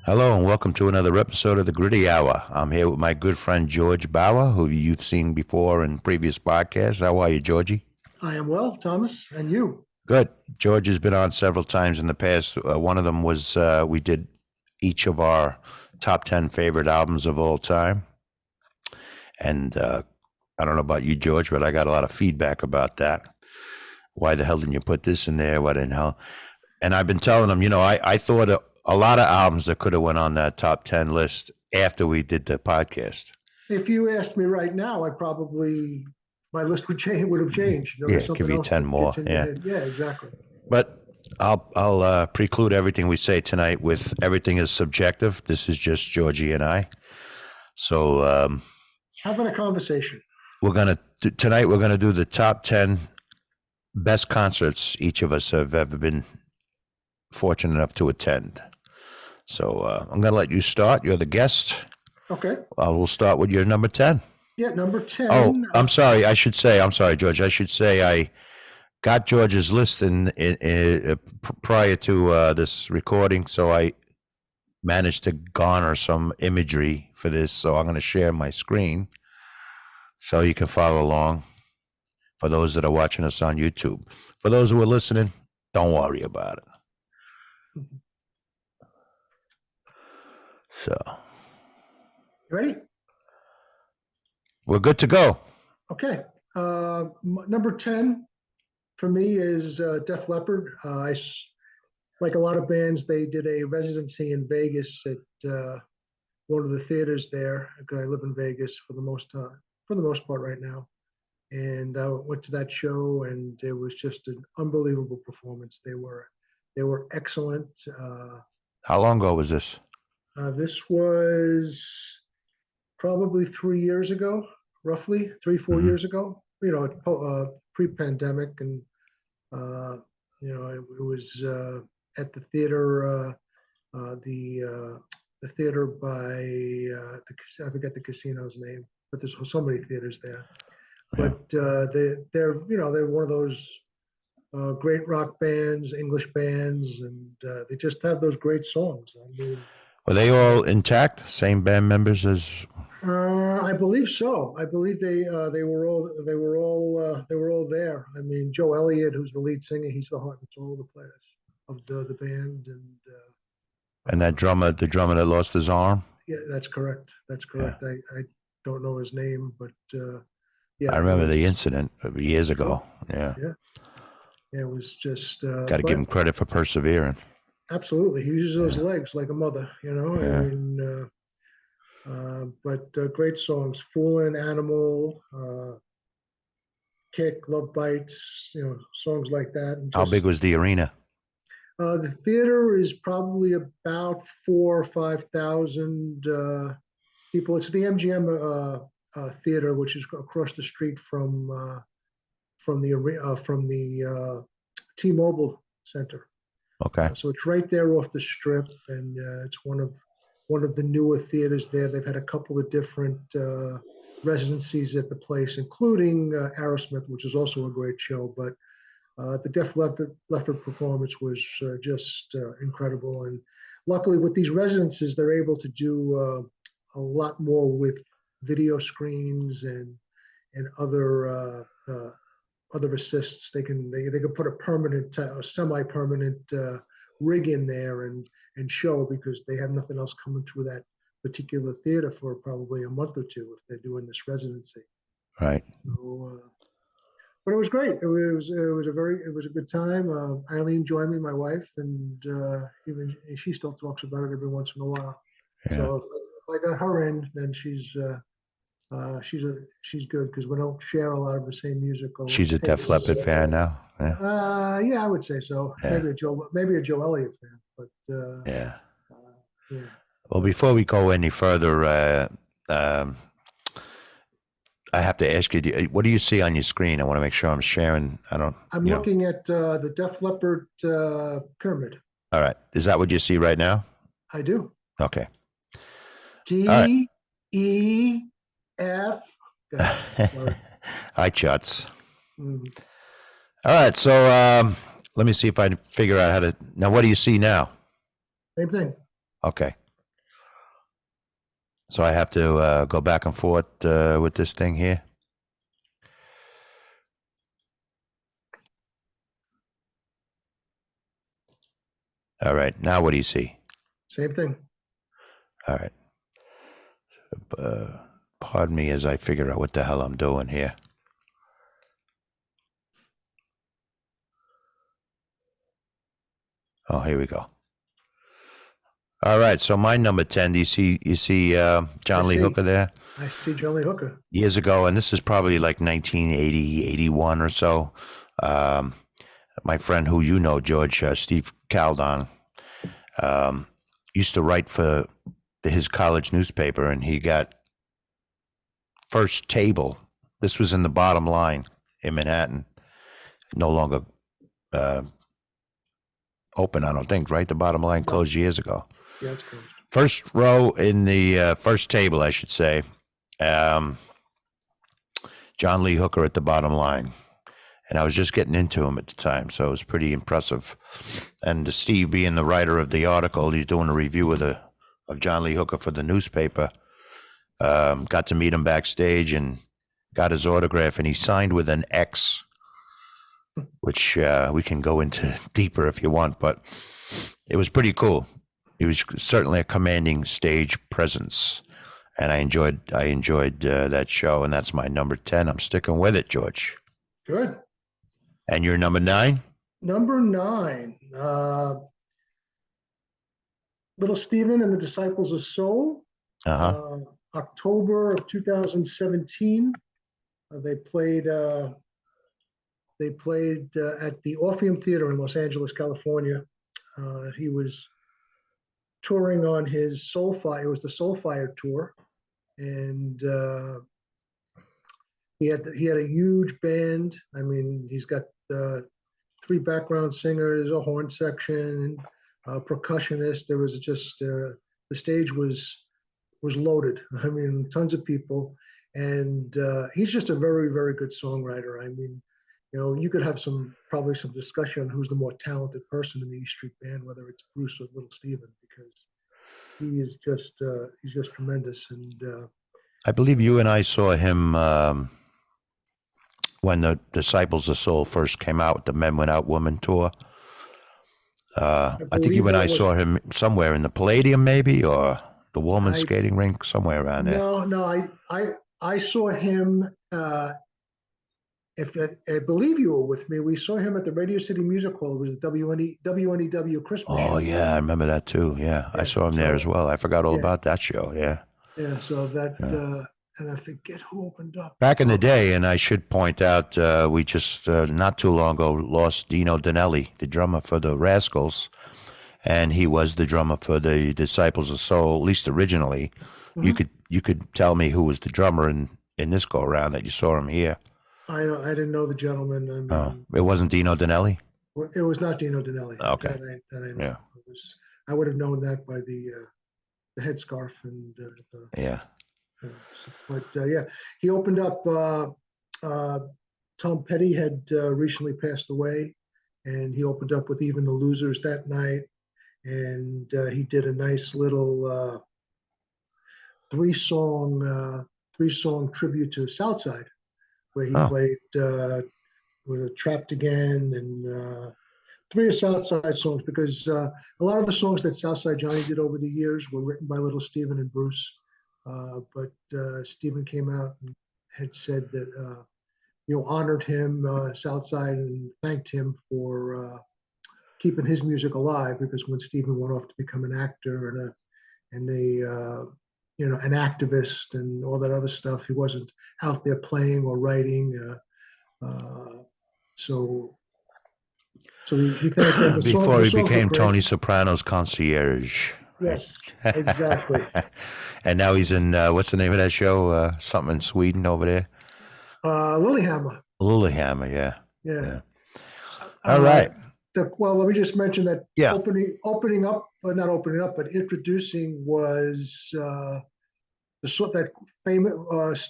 Hello and welcome to another episode of the Gritty Hour. I'm here with my good friend George Bauer, who you've seen before in previous podcasts. How are you, Georgie? I am well, Thomas, and you? Good. George has been on several times in the past. One of them was we did each of our top 10 favorite albums of all time. And I don't know about you, George, but I got a lot of feedback about that. Why the hell didn't you put this in there? What in hell? And I've been telling them, I thought a lot of albums that could have went on that top 10 list after we did the podcast. If you asked me right now, my list would have changed. Give you 10 more. Yeah, exactly. But I'll preclude everything we say tonight with everything is subjective. This is just Georgie and I. So having a conversation. Tonight we're gonna do the top 10 best concerts each of us have ever been fortunate enough to attend. So I'm going to let you start. You're the guest. Okay. We'll start with your number 10. Yeah, number 10. Oh, I'm sorry, George. I should say I got George's list prior to this recording, so I managed to garner some imagery for this. So I'm going to share my screen so you can follow along for those that are watching us on YouTube. For those who are listening, don't worry about it. So, ready? We're good to go. Okay. Number 10 for me is Def Leppard. Like a lot of bands, they did a residency in Vegas at one of the theaters there. Because I live in Vegas for the most part right now, and I went to that show, and it was just an unbelievable performance. They were excellent. How long ago was this? This was probably 3 years ago, roughly 3-4 years ago. Pre-pandemic, and it was at the theater, the theater by I forget the casino's name, but there's so many theaters there. Yeah. But they're one of those great rock bands, English bands, and they just have those great songs. I mean, were they all intact? Same band members as? I believe so. I believe they were all there. I mean, Joe Elliott, who's the lead singer, he's the heart and soul of the players of the band, and that drummer, the drummer that lost his arm. Yeah, that's correct. Yeah. I don't know his name, but yeah. I remember the incident years ago. Yeah. It was just. Got to give him credit for persevering. Absolutely, he uses those legs like a mother, Yeah. I mean, but great songs: "Foolin'," "Animal," "Kick," "Love Bites," songs like that. And how big was the arena? The theater is probably about 4,000 or 5,000 people. It's the MGM theater, which is across the street from the T-Mobile Center. Okay. So it's right there off the Strip, and it's one of the newer theaters there. They've had a couple of different residencies at the place, including Aerosmith, which is also a great show. But the Def Leppard performance was just incredible. And luckily, with these residencies, they're able to do a lot more with video screens and other assists. They can put a permanent, semi-permanent rig in there and show, because they have nothing else coming through that particular theater for probably a month or two if they're doing this residency. Right. So, but it was great. It was a good time. Eileen joined me, my wife, and even she still talks about it every once in a while. Yeah. So if I got her in, then she's good, because we don't share a lot of the same musical. She's a Def Leppard fan now. Yeah. Yeah, I would say so. Yeah. Maybe a Joe Elliott fan, but Yeah. yeah. Well, before we go any further, I have to ask you, what do you see on your screen? I want to make sure I'm sharing. I'm looking at the Def Leppard pyramid. All right. Is that what you see right now? I do. Okay. D-E-F. Hi, Chuts. Mm. All right, so let me see if I can figure out how to. Now, what do you see now? Same thing. Okay, so I have to go back and forth with this thing here. All right, now what do you see? Same thing. All right, uh, pardon me as I figure out what the hell I'm doing here. Oh, here we go. All right, so my number 10. Do you see I John Lee see. Hooker there? I see John Lee Hooker. Years ago, and this is probably like 1980, 81 or so. Um, my friend who you know, George, Steve Caldon, um, used to write for his college newspaper, and he got first table. This was in the bottom line in Manhattan. No longer uh, open, I don't think, right? The bottom line No. closed years ago. Yeah, it's closed. First row in the first table, I should say. Um, John Lee Hooker at the bottom line. And I was just getting into him at the time, so it was pretty impressive. And Steve, being the writer of the article, he's doing a review of John Lee Hooker for the newspaper. Got to meet him backstage and got his autograph, and he signed with an X, which we can go into deeper if you want, but it was pretty cool. He was certainly a commanding stage presence, and I enjoyed that show, and that's my number 10. I'm sticking with it, George. Good. And your number 9? Number 9, Little Stephen and the Disciples of Soul. Uh-huh. October of 2017. They played at the Orpheum Theater in Los Angeles, California. He was touring on his Soulfire. It was the Soulfire tour, and he had a huge band. I mean, he's got 3 background singers, a horn section, a percussionist. There was just the stage was loaded. I mean, tons of people, and he's just a very, very good songwriter. I mean, you could have probably some discussion on who's the more talented person in the East Street Band, whether it's Bruce or Little Steven, because he's just tremendous. And I believe you and I saw him when the Disciples of Soul first came out, the Men Without Women tour. I think you believe and that I was saw him somewhere in the Palladium, maybe, or the woman's I skating rink, somewhere around there. no, I saw him. If I believe you were with me, we saw him at the Radio City Music Hall. It was the WNEW Christmas Oh, show. yeah, I remember that too. Yeah, I Yeah, saw him there as well. I forgot all yeah, about that show. Yeah. yeah. So that, Yeah. and I forget who opened up. Back in the day, and I should point out, we just not too long ago lost Dino Danelli, the drummer for the Rascals, and he was the drummer for the Disciples of Soul, at least originally. Mhm. You could tell me who was the drummer in this go around that you saw him here. I didn't know the gentleman. I Oh, mean, it wasn't Dino Danelli. it was not Dino Danelli. Okay. That I know. Yeah. It was. I would have known that by the headscarf and the. Yeah. But yeah, he opened up. Tom Petty had recently passed away, and he opened up with Even the Losers that night, and he did a nice little 3-song 3-song tribute to Southside, where he Oh. played with Trapped Again and 3 of Southside songs, because a lot of the songs that Southside Johnny did over the years were written by Little Steven and Bruce. But Steven came out and had said that, honored him, Southside, and thanked him for keeping his music alive, because when Steven went off to become an actor and an activist and all that other stuff, he wasn't out there playing or writing. So he thanked them. Before The he songs were became great. Tony Soprano's concierge, right? Yes, exactly. And now he's in what's the name of that show? Something in Sweden over there. Lilyhammer. Lilyhammer, yeah. Yeah. All right. Well, let me just mention that Yeah. opening up, not opening up, but introducing was that famous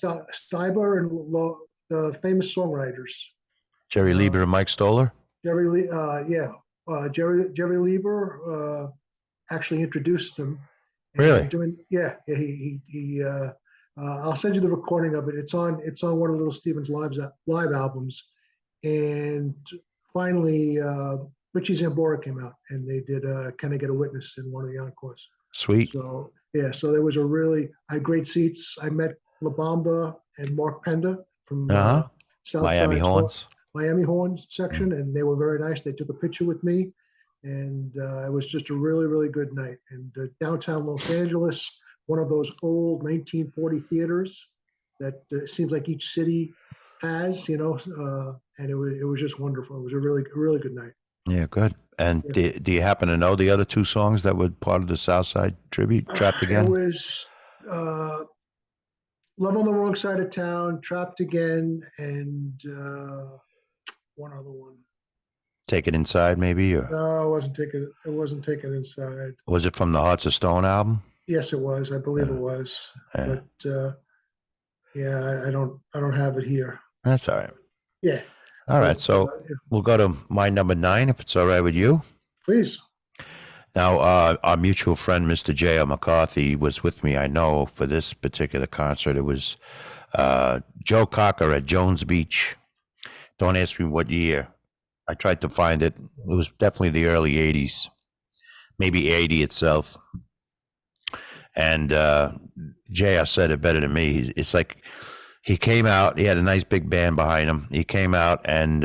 Steiber and the famous songwriters. Jerry Lieber and Mike Stoller? Yeah, Jerry Lieber actually introduced him, and Really? I'll send you the recording of it. It's on one of Little Steven's live albums, and finally Richie Zambora came out, and they did "Can I Get a Witness" in one of the encores. Sweet. So yeah, so there was I had great seats. I met La Bamba and Mark Penda from Uh-huh. Miami Southside Horns. Miami Horns section, and they were very nice. They took a picture with me, and it was just a really, really good night. And downtown Los Angeles, one of those old 1940 theaters that seems like each city has, and it was just wonderful. It was a really, really good night. Yeah, good. And Yeah. do you happen to know the other two songs that were part of the Southside tribute? Trapped It Again? was Love on the Wrong Side of Town, Trapped Again, and one other one. Take It Inside, maybe? Or No, it wasn't taken inside. was it from the Hearts of Stone album? Yes, it was. I believe it was. Yeah. But yeah, I don't have it here. That's all right. Yeah. All right. But, So we'll go to my number 9, if it's all right with you. please. Now, our mutual friend, Mr. J.R. McCarthy, was with me, I know, for this particular concert. It was Joe Cocker at Jones Beach. Don't ask me what year. I tried to find it. It was definitely the early 80s, maybe 80 itself. And JR said it better than me. It's like he came out, he had a nice big band behind him. He came out and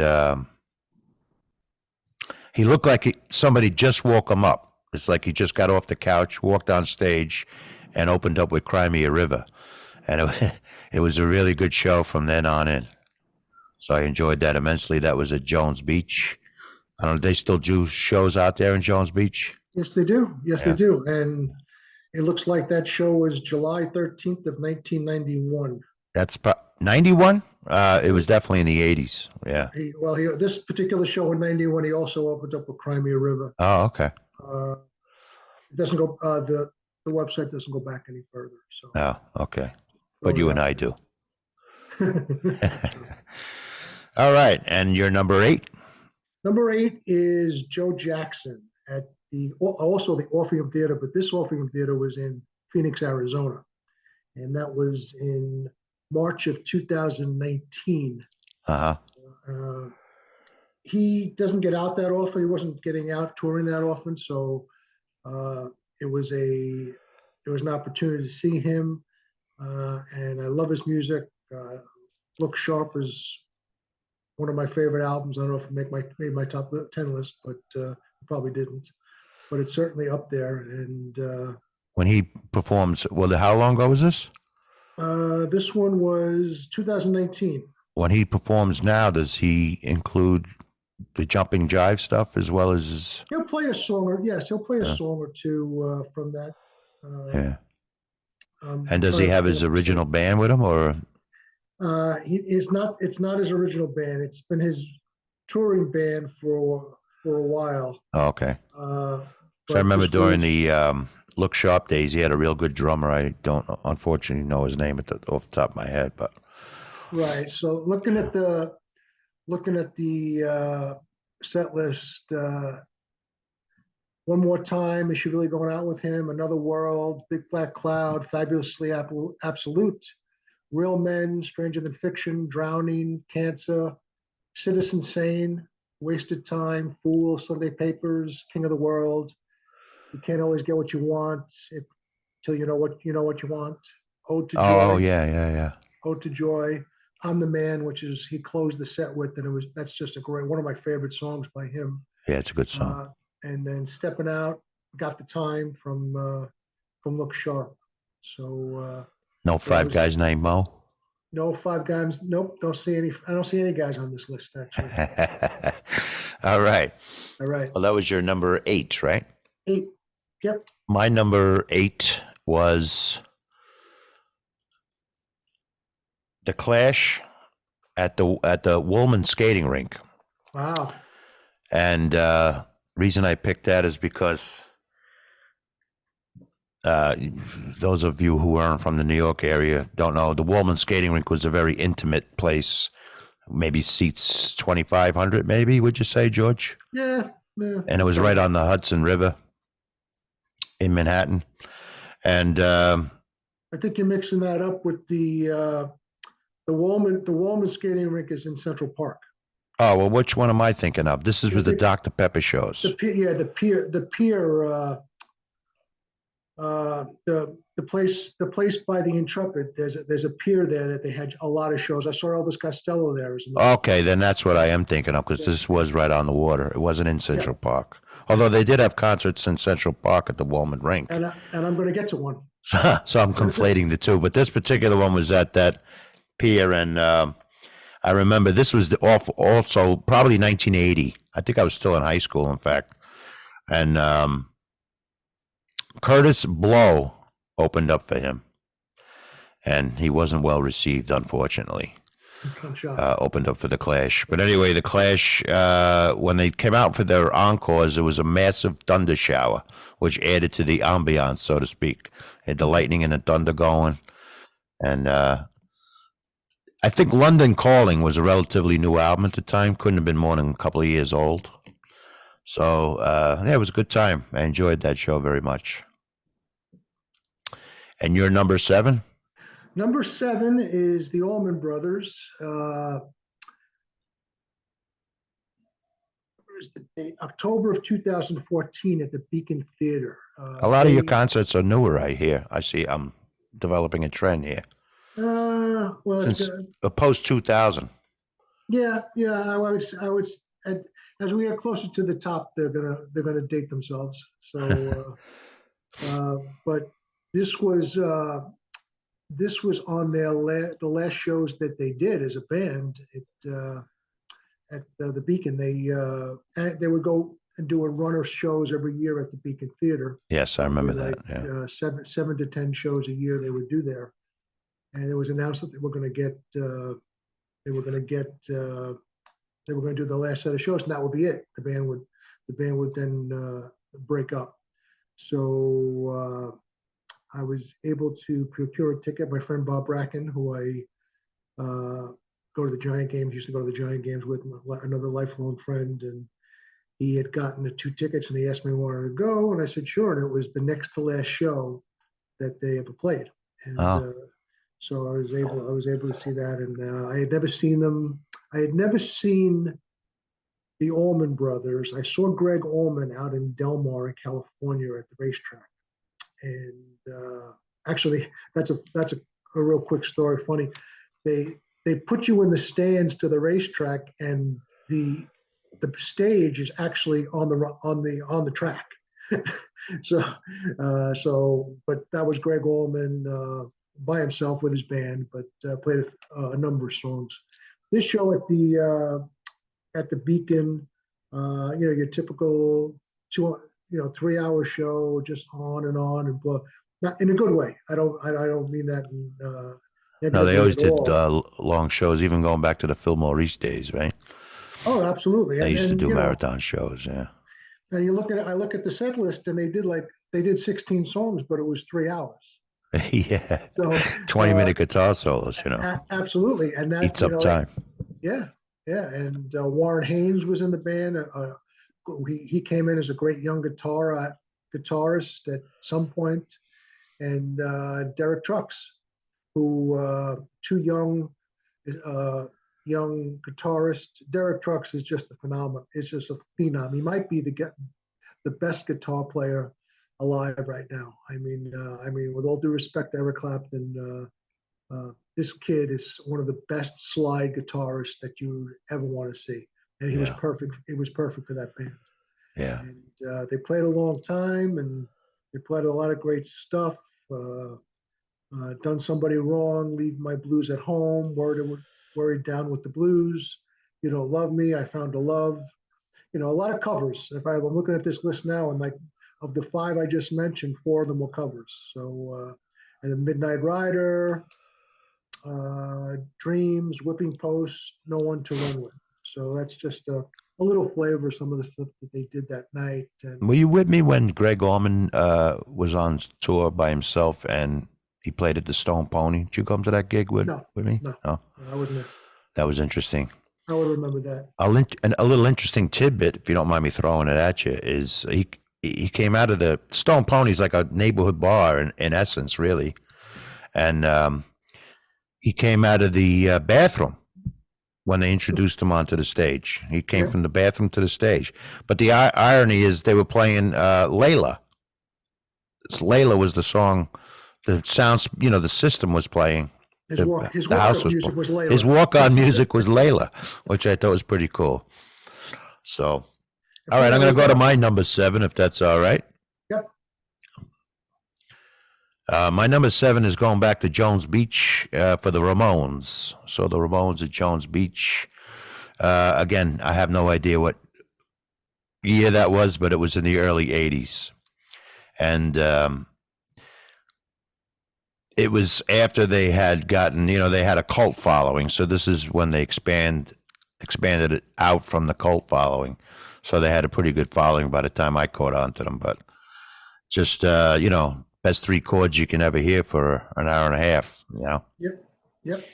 he looked like somebody just woke him up. It's like he just got off the couch, walked on stage, and opened up with Cry Me a River. And it was a really good show from then on in. So I enjoyed that immensely. That was at Jones Beach. I don't know, they still do shows out there in Jones Beach? Yes, they do. Yes, Yeah. they do. And it looks like that show was July 13th of 1991. That's 91? It was definitely in the 80s. Yeah. This particular show in 91, he also opened up with Cry Me a River. Oh, okay. It doesn't go, the website doesn't go back any further. So. Oh, okay. But you and I do. All right. And your number 8? Number 8 is Joe Jackson at also the Orpheum Theater, but this Orpheum Theater was in Phoenix, Arizona. And that was in March of 2019. Uh-huh. He doesn't get out that often. He wasn't getting out touring that often. So it was an opportunity to see him. And I love his music. Look Sharp is one of my favorite albums. I don't know if it made my top 10 list, but it probably didn't. But it's certainly up there. And when he performs, how long ago was this? This one was 2019. When he performs now, does he include the jumping jive stuff as well as his... He'll play a song or two from that. Yeah. And does he have his original band with him, or? It's not his original band. It's been his touring band for a while. Oh, okay. So I remember during the Look Sharp days, he had a real good drummer. I don't unfortunately know his name off the top of my head, but. Right. So looking at the set list, One More Time, Is She Really Going Out with Him? Another World, Big Black Cloud, Fabulously Absolute, Real Men, Stranger Than Fiction, Drowning, Cancer, Citizen Sane, Wasted Time, Fool, Sunday Papers, King of the World, You Can't Always Get What You Want Till You Know What You Want, Ode to Joy. Oh, yeah. Ode to Joy, I'm the Man, which is he closed the set with, and that's just one of my favorite songs by him. Yeah, it's a good song. And then Stepping Out, Got the Time from Look Sharp. So no five guys named Mo? No 5 guys. Nope. I don't see any guys on this list, actually. All right. Well, that was your number 8, right? 8. Yep. My number 8 was The Clash at the Woolman skating rink. Wow. And reason I picked that is because those of you who aren't from the New York area don't know, the Woolman skating rink was a very intimate place maybe seats 2,500, maybe, would you say, George? Yeah, yeah. And it was right on the Hudson River in Manhattan. And I think you're mixing that up with the Wallman skating rink is in Central Park. oh, well, which one am I thinking of? This is I with the think Dr. Pepper shows. the pier, the place by the Intrepid. There's a pier there that they had a lot of shows. I saw Elvis Costello there. Okay, then that's what I am thinking of, because this was right on the water. It wasn't in Central Park. Although they did have concerts in Central Park at the Walman Rink. And I'm going to get to one. So I'm conflating the two. But this particular one was at that pier, and I remember this was also probably 1980. I think I was still in high school, in fact. And Curtis Blow opened up for him, and he wasn't well received, unfortunately. Opened up for the Clash. But anyway, the Clash, when they came out for their encores, there was a massive thunder shower, which added to the ambiance, so to speak. Had the lightning and the thunder going. And I think London Calling was a relatively new album at the time. Couldn't have been more than a couple of years old. So, yeah, it was a good time. I enjoyed that show very much. And your number 7? Number 7 is the Allman Brothers. Where's the date? October of 2014 at the Beacon Theater. A lot of your concerts are newer, I hear. I see. I'm developing a trend here. Well, since post 2000. Yeah. I would. As we get closer to the top, they're gonna date themselves. So, but this was on the last shows that they did as a band at the Beacon. They would go and do a runner shows every year at the Beacon Theater. Yes, I remember that. Yeah. 7 to 10 shows a year they would do there, and it was announced that they were going to do the last set of shows, and that would be it. The band would then break up. So I was able to procure a ticket. My friend Bob Bracken, who I go to the Giant games, used to go to the Giant games with, another lifelong friend, and he had gotten the 2 tickets, and he asked me where I wanted to go, and I said sure. And it was the next to last show that they ever played, and so I was able to see that. And I had never seen them. I had never seen the Allman Brothers. I saw Greg Allman out in Del Mar in California at the racetrack. And actually, that's a real quick story. Funny, they put you in the stands to the racetrack, and the stage is actually on the track. But that was Greg Allman by himself with his band, but played a number of songs. This show at the Beacon, your typical 3-hour show, just on and blah. Not in a good way. I don't mean that. No, they always did long shows, even going back to the Phil Maurice days, right? Oh, absolutely. They used to do marathon shows, yeah. And I look at the set list, and they did 16 songs, but it was 3 hours. Yeah. So 20-minute guitar solos, Absolutely, and that eats up time. Yeah. And Warren Haynes was in the band. He came in as a great young guitarist at some point, and Derek Trucks, who 2 young guitarists. Derek Trucks is just a phenomenon. It's just a phenom. He might be the best guitar player alive right now. I mean, with all due respect to Eric Clapton, this kid is one of the best slide guitarists that you ever want to see, and he was perfect. It was perfect for that band. Yeah. And they played a long time, and they played a lot of great stuff. Done Somebody Wrong, Leave My Blues at Home, Worried Down with the Blues, You Don't Love Me, I Found a Love. A lot of covers. If I'm looking at this list now, and like of the 5 I just mentioned, 4 of them were covers. So, and the Midnight Rider, Dreams, Whipping Post, No One to Run With. So that's just a little flavor of some of the stuff that they did that night. And were you with me when Greg Allman was on tour by himself and he played at the Stone Pony? Did you come to that gig with me? No, I wasn't there. That was interesting. I would remember that. A little interesting tidbit, if you don't mind me throwing it at you, is he came out of the Stone Pony's like a neighborhood bar in essence, really, and he came out of the bathroom when they introduced him onto the stage. He came Yeah. from the bathroom to the stage. But the irony is they were playing Layla. Layla was the song. The sounds, the system was playing. His The, walk, his the house walk-up was music was his Layla. walk-on music was Layla, which I thought was pretty cool. So, I all right, forgot I'm it going to was go to Layla. my number 7, if that's all right. Yep. My number 7 is going back to Jones Beach for the Ramones. So the Ramones at Jones Beach. Again, I have no idea what year that was, but it was in the early 80s. And it was after they had gotten, they had a cult following. So this is when they expanded it out from the cult following. So they had a pretty good following by the time I caught on to them. But just, best 3 chords you can ever hear for an hour and a half, Yep. Yep.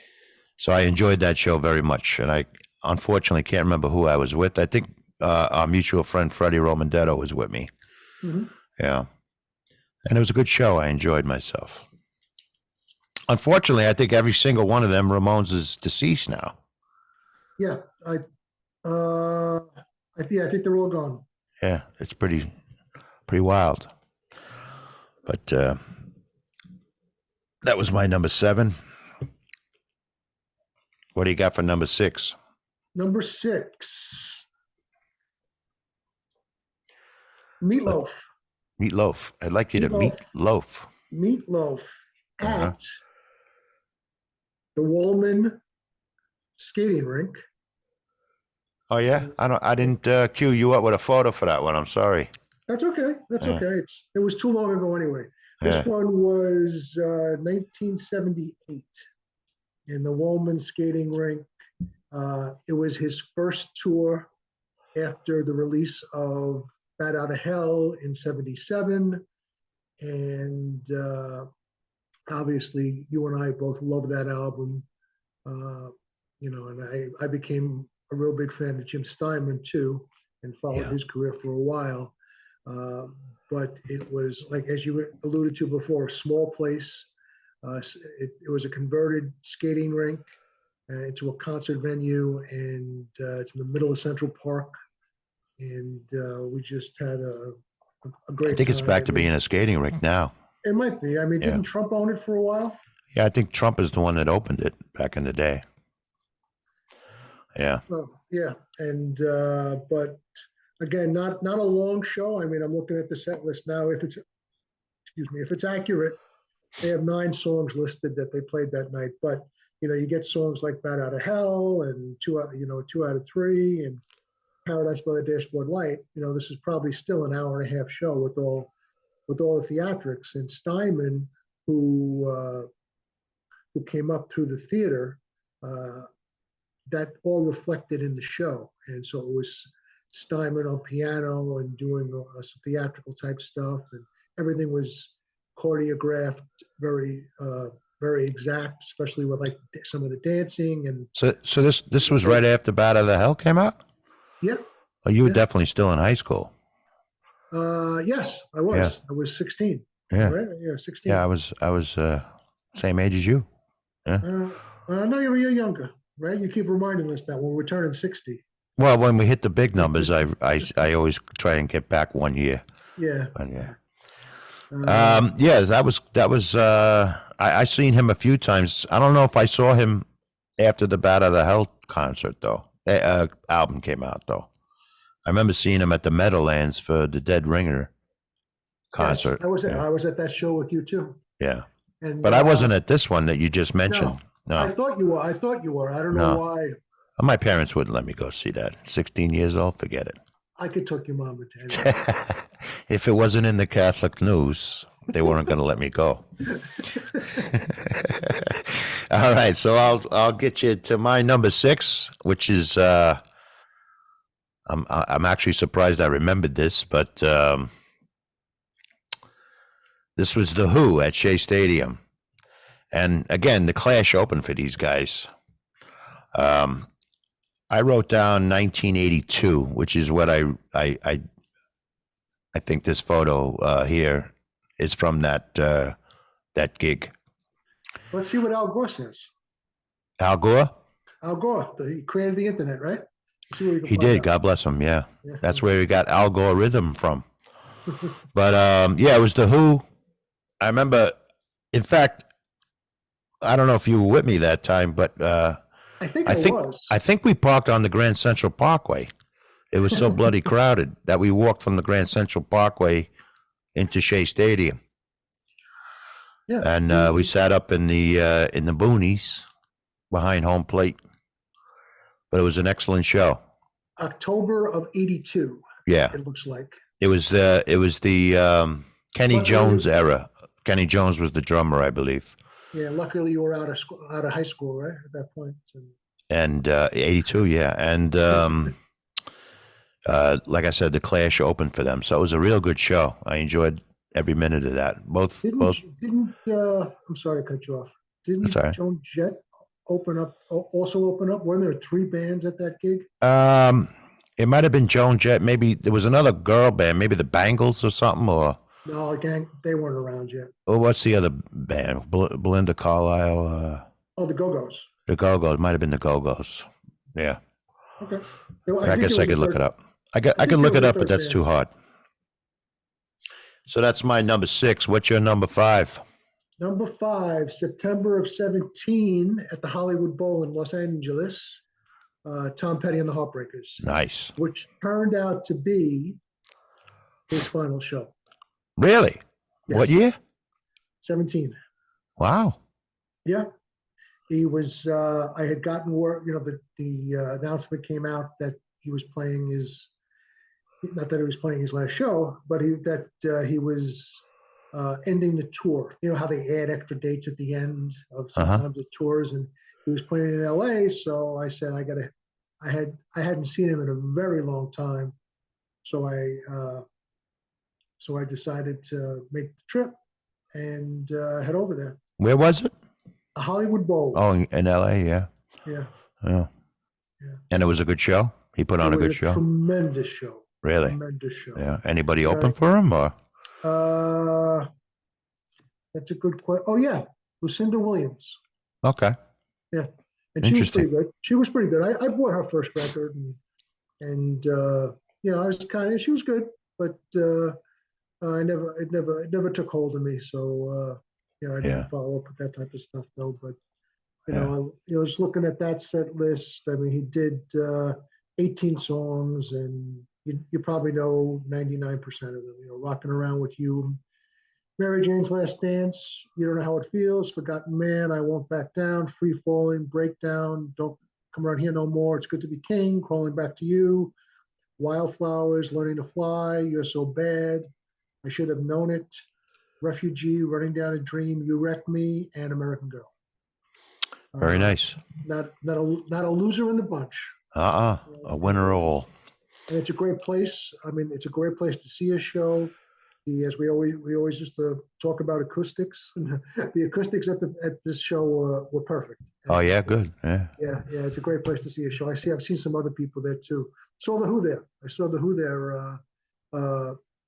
So I enjoyed that show very much. And I unfortunately can't remember who I was with. I think our mutual friend Freddie Romandetto was with me. Mm-hmm. Yeah. And it was a good show. I enjoyed myself. Unfortunately, I think every single one of them, Ramones, is deceased now. Yeah. I think they're all gone. Yeah, it's pretty wild. But that was my number 7. What do you got for number 6? Number 6. Meatloaf. Meatloaf. I'd like you to meatloaf. Meatloaf Uh-huh. at the Woolman skating rink. Oh yeah, I didn't cue you up with a photo for that one. I'm sorry. That's okay. That's Yeah. okay. It was too long ago anyway. This Yeah. one was 1978 in the Woolman skating rink. It was his first tour after the release of Bat Out of Hell in '77. And obviously, you and I both love that album. And I became a real big fan of Jim Steinman too, and followed his career for a while. But it was, like, as you alluded to before, a small place. It was a converted skating rink into a concert venue, and it's in the middle of Central Park. And we just had a great time. I think it's back to being a skating rink now. It might be. I mean, didn't Trump own it for a while? Yeah, I think Trump is the one that opened it back in the day. Yeah. Well, yeah, and but again, not a long show. I mean, I'm looking at the set list now. If it's accurate, they have 9 songs listed that they played that night. But you get songs like "Bat Out of Hell" and two out of 3, and "Paradise by the Dashboard Light." This is probably still an hour and a half show with all the theatrics. And Steinman, who came up through the theater, that all reflected in the show. And so it was Steinman on piano and doing some theatrical type stuff, and everything was choreographed very very exact, especially with like some of the dancing. And so this was right after Bat Out of Hell came out? Yeah. Oh, you were definitely still in high school. Yes, I was. Yeah. I was 16. Yeah. Right? Yeah, 16. Yeah, I was same age as you. Yeah. No, you're younger, right? You keep reminding us that when we're turning 60. Well, when we hit the big numbers, I always try and get back 1 year. Yeah. But yeah. Yeah, that was I seen him a few times. I don't know if I saw him after the Bat Out of Hell concert though. Album came out though. I remember seeing him at the Meadowlands for the Dead Ringer concert. Yes, I was at that show with you too. Yeah. And But I wasn't at this one that you just mentioned. No. I thought you were. I don't know why. My parents wouldn't let me go see that. 16 years old, forget it. I could took your mom to it. If it wasn't in the Catholic news, they weren't going to let me go. All right, so I'll get you to my number 6, which is I'm actually surprised I remembered this, but this was The Who at Shea Stadium, and again the Clash opened for these guys. I wrote down 1982, which is what I think this photo here is from that gig. Let's see what Al Gore says. Al Gore? Al Gore, he created the internet, right? Let's see what we can He find did. out. God bless him. Yeah. Yes, That's yes. where he got algorithm from. But yeah, it was the Who. I remember, in fact, I don't know if you were with me that time, but I think I I think was. I think we parked on the Grand Central Parkway. It was so bloody crowded that we walked from the Grand Central Parkway into Shea Stadium, Yeah. and we sat up in the boonies behind home plate. But it was an excellent show. October of '82. Yeah, It looks like. it was the Kenny Luckily- Jones era. Kenny Jones was the drummer, I believe. Yeah. Luckily, you were out of school, out of high school, right, at that point. And 82, yeah. And like I said, the Clash opened for them. So it was a real good show. I enjoyed every minute of that. Both. Didn't I'm sorry to cut you off. Didn't That's all right. Joan Jett also open up? Weren't there 3 bands at that gig? It might have been Joan Jett. Maybe there was another girl band, maybe the Bangles or something, or No, gang, they weren't around yet. what's the other band? Belinda Carlisle, Oh, the Go-Go's. the Go-Go's. Might have been the Go-Go's. Yeah. Okay. I guess I could look it up. I could look it up, but that's too hard. So that's my number 6. What's your number 5? Number 5, September of '17 at the Hollywood Bowl in Los Angeles, Tom Petty and the Heartbreakers, Nice. which turned out to be his final show. Really? Yes. What year? 17. Wow. Yeah. He was, I had gotten word, the announcement came out that he was playing not that he was playing his last show, but he was ending the tour. You know how they add extra dates at the end of sometimes the tours, and he was playing in LA. So I said, I hadn't seen him in a very long time. So I decided to make the trip and head over there. Where was it? A Hollywood Bowl. Oh, in LA, yeah. Yeah. Yeah. Yeah. And it was a good show? He put on a good show? Tremendous show. Really? Tremendous show. Yeah. Anybody open for him, or? That's a good question. Oh yeah, Lucinda Williams. Okay. Yeah, and she was pretty good. She was pretty good. I bought her first record, and I was she was good, but it never took hold of me. So I didn't follow up with that type of stuff though. But I was looking at that set list. I mean, he did 18 songs, and you probably know 99% of them. Rocking Around with You, Mary Jane's Last Dance, You Don't Know How It Feels, Forgotten Man, I Won't Back Down, Free Falling, Breakdown, Don't Come Around Here No More, It's Good to Be King, Crawling Back to You, Wildflowers, Learning to Fly, You're So Bad, I Should Have Known It, Refugee, Running Down a Dream, You Wreck Me, and American Girl. Very nice. Not a loser in the bunch. A winner all. And it's a great place. I mean, it's a great place to see a show. As we always used to talk about acoustics. The acoustics at this show were perfect. Oh yeah, good. Yeah. Yeah. It's a great place to see a show. I've seen some other people there too. Saw the Who there. I saw the Who there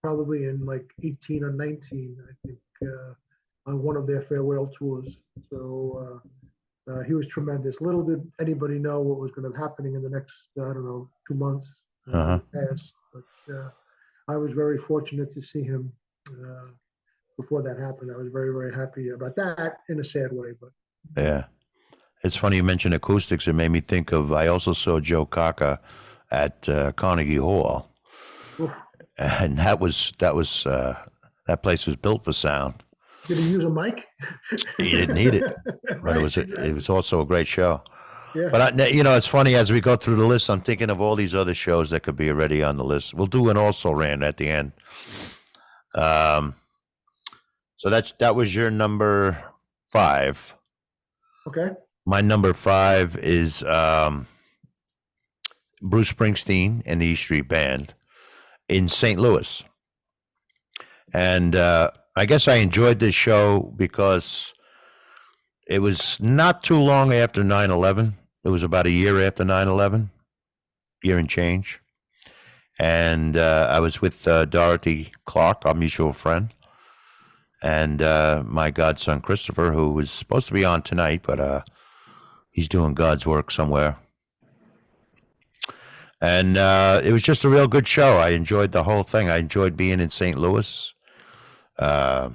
probably in like 18 or 19, I think, on one of their farewell tours. So he was tremendous. Little did anybody know what was going to be happening in the next 2 months. Past, but I was very fortunate to see him before that happened. I was very, very happy about that in a sad way. But yeah, it's funny you mentioned acoustics. It made me think of. I also saw Joe Cocker at Carnegie Hall, and that place was built for sound. Did he use a mic? He didn't need it, but it was also a great show. Yeah. But it's funny as we go through the list. I'm thinking of all these other shows that could be already on the list. We'll do an also ran at the end. So that was your number 5. Okay. My number 5 is Bruce Springsteen and the E Street Band in St. Louis, and I guess I enjoyed this show because it was not too long after 9/11. It was about a year after 9/11. year and change. And I was with Dorothy Clark, our mutual friend, and my godson Christopher, who was supposed to be on tonight, but he's doing God's work somewhere. And it was just a real good show. I enjoyed the whole thing. I enjoyed being in St. Louis. Uh,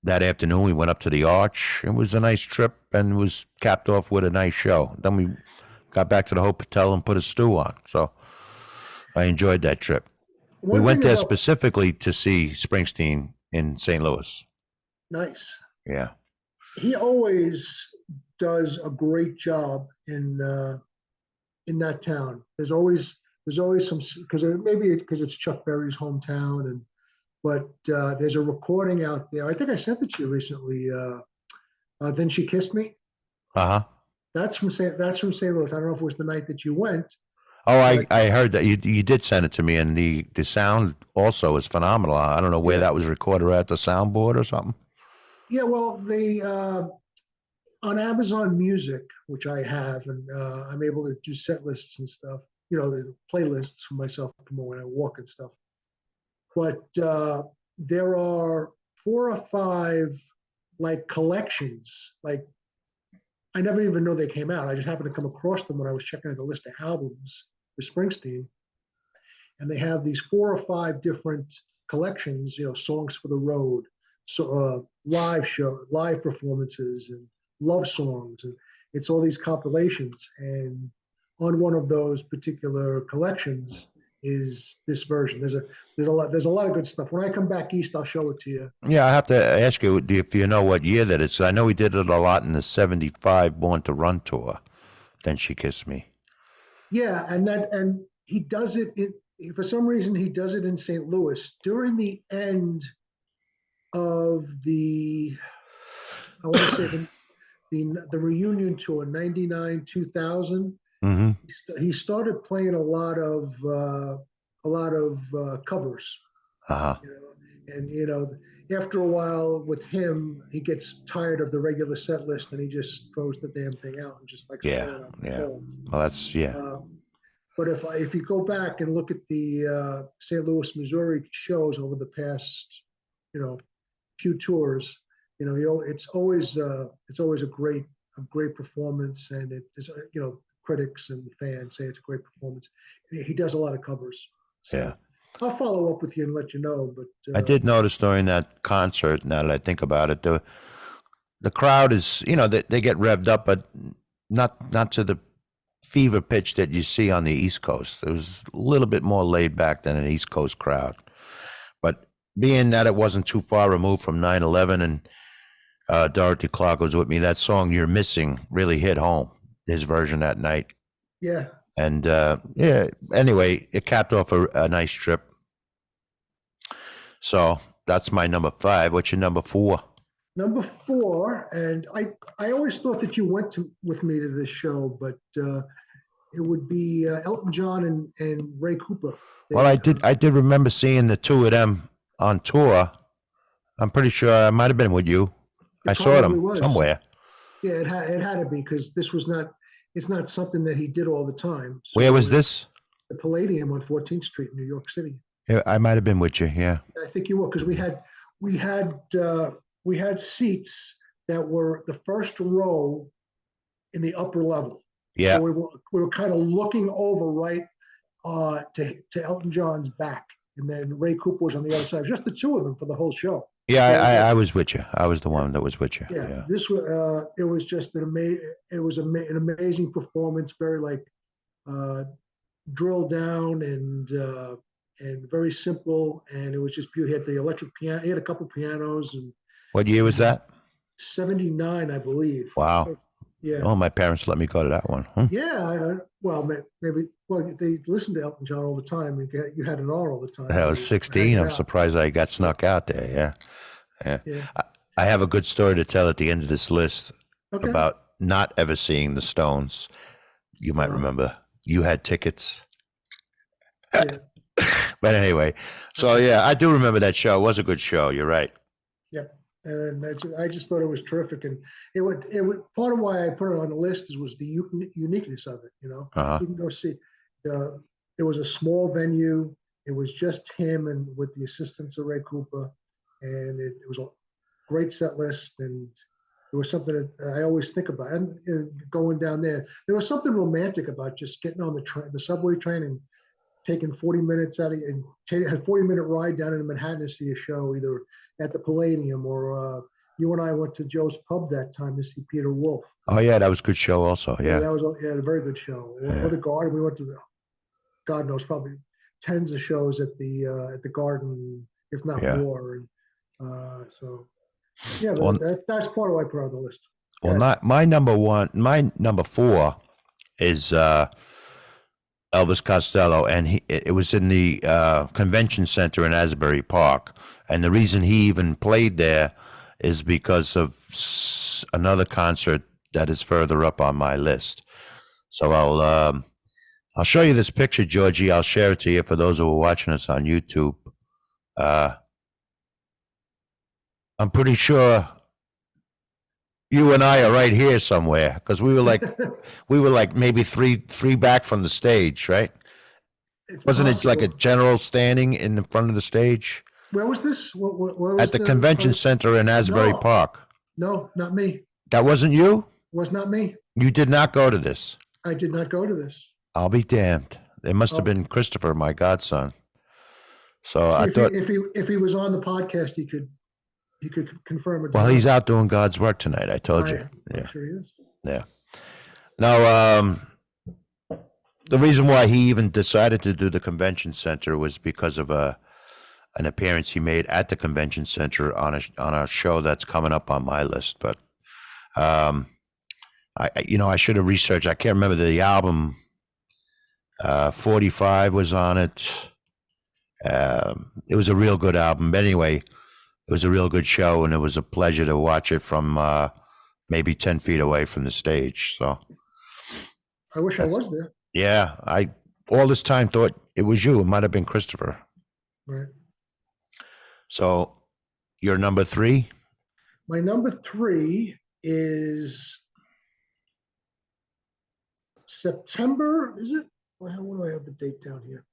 that afternoon, we went up to the Arch. It was a nice trip and was capped off with a nice show. Then we got back to the hotel and put a stew on. So I enjoyed that trip. We One went thing there about specifically to see Springsteen in St. Louis. nice, Yeah. he always does a great job in that town. There's always some because maybe because it's Chuck Berry's hometown, and but there's a recording out there. I think I sent it to you recently. Then she kissed me. Uh huh. That's from St. Louis. I don't know if it was the night that you went, Oh, but I heard that you did send it to me, and the sound also is phenomenal. I don't know where yeah, that was recorded at the soundboard or something. yeah. Well, the on Amazon Music, which I have, and I'm able to do set lists and stuff. The playlists for myself when I walk and stuff. But there are 4 or 5 like collections. Like I never even know they came out. I just happened to come across them when I was checking out the list of albums for Springsteen, and they have these 4 or 5 different collections. Songs for the road, so live performances, and love songs, and it's all these compilations. And on one of those particular collections is this version. There's a lot of good stuff. When I come back east, I'll show it to you. Yeah, I have to ask you if you know what year that is. I know he did it a lot in the '75 Born to Run tour. Then she kissed me. Yeah, and he does it. For some reason, he does it in St. Louis during the end of the. I want to say the reunion tour, '99, 2000. Mm-hmm. He started playing a lot of covers, Uh huh. and after a while with him, he gets tired of the regular set list and he just throws the damn thing out and just likes Yeah. playing on the Yeah. phone. Well, that's yeah. But if you go back and look at the St. Louis, Missouri shows over the past, you know, few tours, it's always a great performance, and it is, critics and fans say it's a great performance. He does a lot of covers, Yeah. so I'll follow up with you and let you know. But I did notice during that concert. Now that I think about it, the crowd is they get revved up, but not to the fever pitch that you see on the East Coast. It was a little bit more laid back than an East Coast crowd. But being that it wasn't too far removed from 9/11 and Dorothy Clark was with me, that song "You're Missing" really hit home. His version that night, yeah, and yeah. Anyway, it capped off a nice trip. So that's my number 5. What's your number 4? number 4, and I always thought that you went with me to this show, but it would be Elton John and Ray Cooper. Well, They I did remember seeing the two of them on tour. I'm pretty sure I might have been with you. I It saw probably them was. somewhere. Yeah, it had to be because this was not. It's not something that he did all the time. So Where it was was this? the Palladium on 14th Street, New York City. Yeah, I might have been with you. Yeah. I think you were because we had seats that were the first row in the upper level. So Yeah. we were kind of looking over right to Elton John's back, and then Ray Cooper was on the other side. Just the two of them for the whole show. Yeah, So I was with you. I was the one that was with you. yeah, Yeah. it was just an amazing performance, very like uh, drilled down and very simple, and it was just beautiful. He had the electric piano. He had a couple pianos, and What year was that? 79, I believe. Wow. Yeah, Oh, my parents let me go to that one. Hmm. yeah. Well, maybe. Well, they listened to Elton John all the time. You had it on all the time. I When was you were 16. hanging I'm out. surprised I got snuck out there. Yeah. Yeah. Yeah. I have a good story to tell at the end of this list Okay. about not ever seeing the Stones. You might Uh, remember you had tickets. yeah. But anyway, so Okay. yeah, I do remember that show. It was a good show. You're right. Yep. And I just thought it was terrific, and it would part of why I put it on the list was the uniqueness of it. Uh huh. You can go see. it was a small venue. It was just him and with the assistance of Ray Cooper, and it was a great set list. And it was something that I always think about. And going down there, there was something romantic about just getting on the train, the subway train, and taking 40 minutes out of and had a 40-minute ride down into Manhattan to see a show, either at the Palladium or you and I went to Joe's Pub that time to see Peter Wolf. Oh yeah, that was a good show also. Yeah. That was a very good show. Yeah. Or the Garden. We went to God knows, probably tens of shows at the Garden, if not more. And so yeah, Well, that's part of why I put on the list. Well, not my number one. My number four is Elvis Costello, and it was in the convention center in Asbury Park. And the reason he even played there is because of another concert that is further up on my list. So I'll show you this picture, Georgie. I'll share it to you for those who are watching us on YouTube. I'm pretty sure you and I are right here somewhere, because we were like maybe three back from the stage, right? Wasn't it like a general standing in the front of the stage? Where was this? Where was at the convention center in Asbury Park. No, not me. That wasn't you? Was not me. You did not go to this? I did not go to this. I'll be damned. It must have been Christopher, my godson. So See, I thought if he was on the podcast, he could confirm it. Well, he's out doing God's work tonight. I told you. Yeah, sure he is. Yeah. Now, the reason why he even decided to do the convention center was because of an appearance he made at the convention center on a show that's coming up on my list. But I should have researched. I can't remember the album. 45 was on it. It was a real good album. But anyway, it was a real good show, and it was a pleasure to watch it from maybe 10 feet away from the stage. So I wish I was there. Yeah, I all this time thought it was you. It might have been Christopher. Right. So your number three? My number three is September, is it? What do I have the date down here?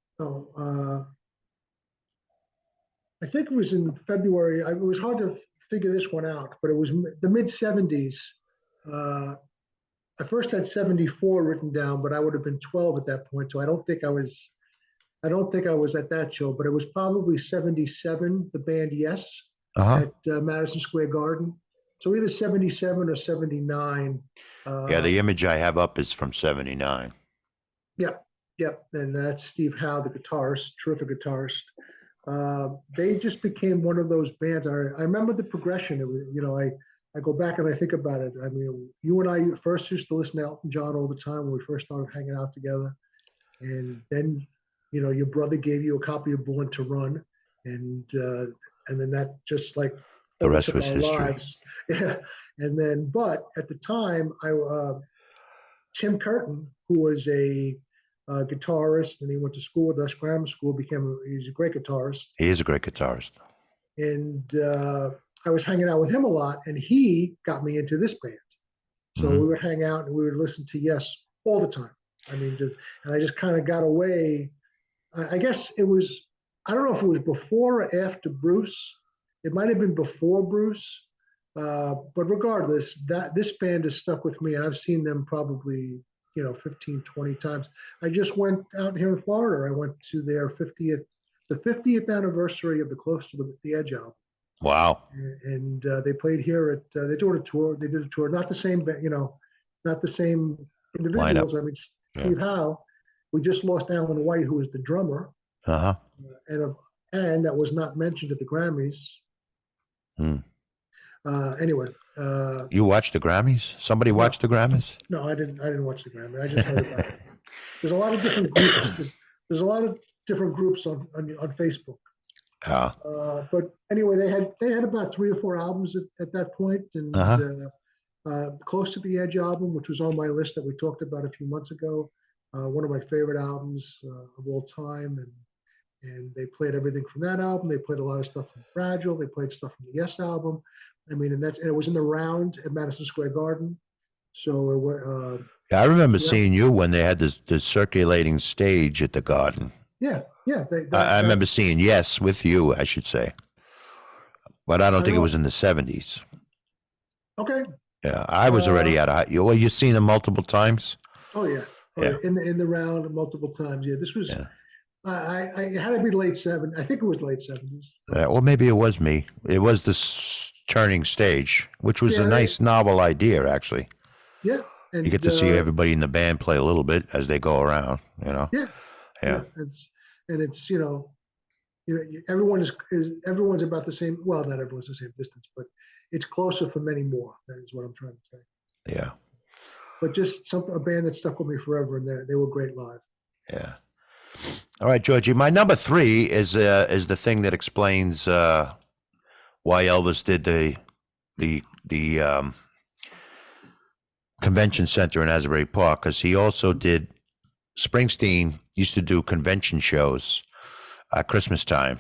I think it was in February. It was hard to figure this one out, but it was the mid 70s. I first had 74 written down, but I would have been 12 at that point. So I don't think I was at that show, but it was probably 77, the band Yes, at Madison Square Garden. So either 77 or 79. Yeah, the image I have up is from 79. Yep. And that's Steve Howe, the guitarist, terrific guitarist. They just became one of those bands. I remember the progression. It was, I go back and I think about it. I mean, you and I first used to listen to Elton John all the time when we first started hanging out together. And then, your brother gave you a copy of Born to Run. And then that just like the rest was history. Lives. Yeah. And then, but at the time, Tim Curtin, who was a guitarist, and he went to school with us, grammar school, he's a great guitarist. He is a great guitarist. And I was hanging out with him a lot, and he got me into this band. So we would hang out and we would listen to Yes all the time. I mean, and I just kind of got away. I guess it was, I don't know if it was before or after Bruce. It might have been before Bruce. But regardless, this band has stuck with me. I've seen them probably 15, 20 times. I just went out here in Florida. I went to their the 50th anniversary of the Close to the Edge album. Wow. And they played here at, they did a tour, not the same, not the same individuals. Lineup. I mean, Steve Howe, we just lost Alan White, who was the drummer. And that was not mentioned at the Grammys. Anyway. You watched the Grammys? Somebody watched the Grammys? No, I didn't watch the Grammys. I just heard about it. There's a lot of different groups. There's a lot of different groups on Facebook. But anyway, they had about 3 or 4 albums at that point, and Close to the Edge album, which was on my list that we talked about a few months ago, one of my favorite albums of all time, and they played everything from that album. They played a lot of stuff from Fragile. They played stuff from the Yes album. I mean, and it was in the round at Madison Square Garden. So Yeah, I remember Yeah, seeing you when they had this circulating stage at the Garden. yeah, yeah. I remember seeing Yes with you, I should say, but I don't I think it was know. in the 70s. Okay. Yeah, I was Uh, already out of high. Well, you've seen them multiple times. oh yeah, oh Yeah, yeah. In the round multiple times. Yeah, this was. yeah. I it had to be late seven. I think it was late seventies. Or maybe it was me. It was turning stage, which was a Yeah, nice novel idea, actually. yeah, You get and to see everybody in the band play a little bit as they go around, you know? yeah, Yeah. yeah. It's everyone everyone's about the same. Well, not everyone's the same distance, but it's closer for many more. That is what I'm trying to say. Yeah. But just a band that stuck with me forever, and they were great live. Yeah. All right, Georgie. My number 3 is the thing that explains why Elvis did the convention center in Asbury Park, because he also did. Springsteen used to do convention shows at Christmas time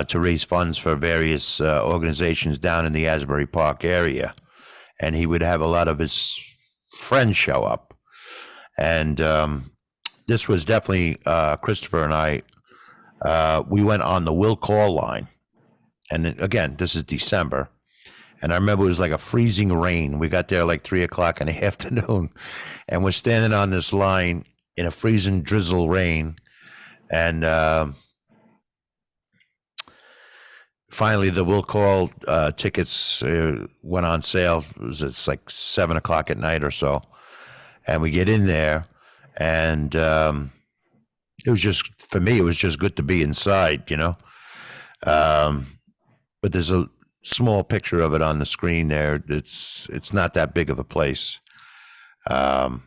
to raise funds for various organizations down in the Asbury Park area, and he would have a lot of his friends show up, and this was definitely Christopher and I. We went on the will call line, and again, this is December, and I remember it was like a freezing rain. We got there like 3 o'clock in the afternoon, and we're standing on this line in a freezing drizzle rain, and finally the will call tickets went on sale. It's like 7 o'clock at night or so, and we get in there, and it was just, for me, it was just good to be inside, you know. But there's a small picture of it on the screen there. It's not that big of a place. But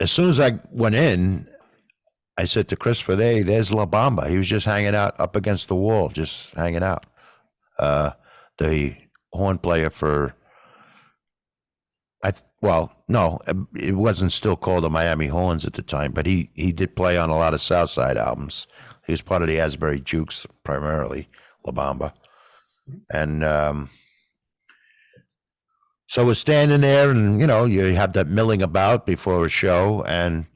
as soon as I went in, I said to Christopher, "Hey, there's La Bamba." He was just hanging out up against the wall, just hanging out. The horn player for, well, no, it wasn't still called the Miami Horns at the time, but he did play on a lot of Southside albums. He was part of the Asbury Jukes primarily, La Bamba, and so we're standing there, and you have that milling about before a show, and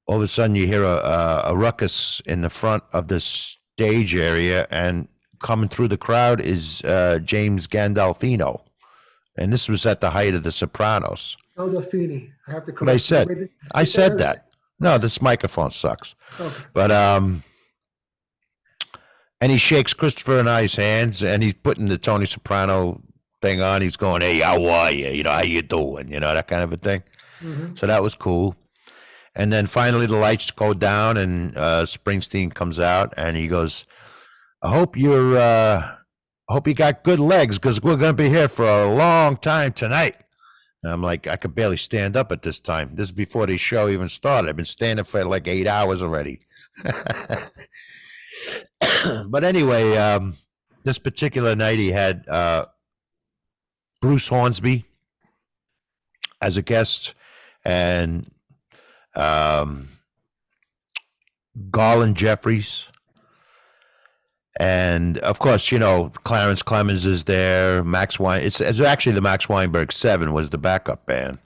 all of a sudden you hear a ruckus in the front of the stage area, and coming through the crowd is James Gandolfino, and this was at the height of the Sopranos. El Delfini. I have to But I correct you. said, Wait, I you said it? that. No, this microphone sucks. Okay. But and he shakes Christopher and I's hands, and he's putting the Tony Soprano thing on. He's going, "Hey, how are you? How you doing? That kind of a thing." Mm-hmm. So that was cool. And then finally the lights go down, and Springsteen comes out, and he goes, "I hope you got good legs, because we're going to be here for a long time tonight." And I'm like, I could barely stand up at this time. This is before the show even started. I've been standing for like 8 hours already. But anyway, this particular night he had Bruce Hornsby as a guest, and Garland Jeffries, and of course, Clarence Clemens is there. Max Wein. It's actually the Max Weinberg Seven was the backup band.